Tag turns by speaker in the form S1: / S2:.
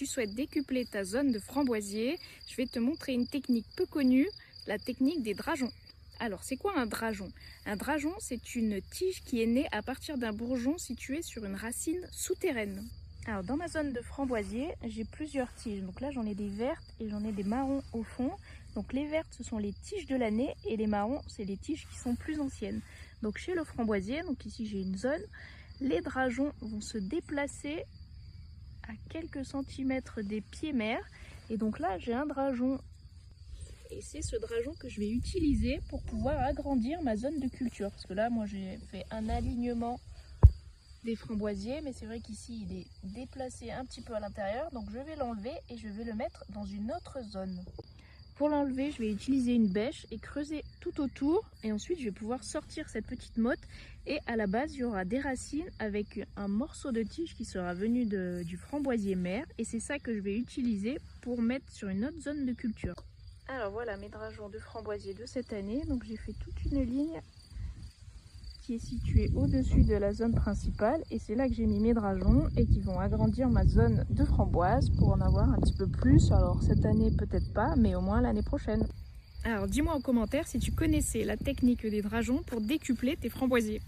S1: tu souhaites décupler ta zone de framboisier, je vais te montrer une technique peu connue, la technique des drageons. Alors, c'est quoi un drageon? Un drageon, c'est une tige qui est née à partir d'un bourgeon situé sur une racine souterraine. Alors, dans ma zone de framboisier, j'ai plusieurs tiges. Donc là, j'en ai des vertes et j'en ai des marrons au fond. Donc les vertes, ce sont les tiges de l'année et les marrons, c'est les tiges qui sont plus anciennes. Donc chez le framboisier, donc ici j'ai une zone, les drageons vont se déplacer à quelques centimètres des pieds mères. Et donc là, j'ai un drageon. Et c'est ce drageon que je vais utiliser pour pouvoir agrandir ma zone de culture. Parce que là, moi, j'ai fait un alignement des framboisiers. Mais c'est vrai qu'ici, il est déplacé un petit peu à l'intérieur. Donc, je vais l'enlever et je vais le mettre dans une autre zone. Pour l'enlever, je vais utiliser une bêche et creuser tout autour. Et ensuite, je vais pouvoir sortir cette petite motte. Et à la base, il y aura des racines avec un morceau de tige qui sera venu du framboisier mère. Et c'est ça que je vais utiliser pour mettre sur une autre zone de culture. Alors voilà mes drageons de framboisier de cette année. Donc j'ai fait toute une ligne qui est située au-dessus de la zone principale. Et c'est là que j'ai mis mes drageons et qui vont agrandir ma zone de framboise pour en avoir un petit peu plus. Alors cette année peut-être pas, mais au moins l'année prochaine. Alors dis-moi en commentaire si tu connaissais la technique des drageons pour décupler tes framboisiers.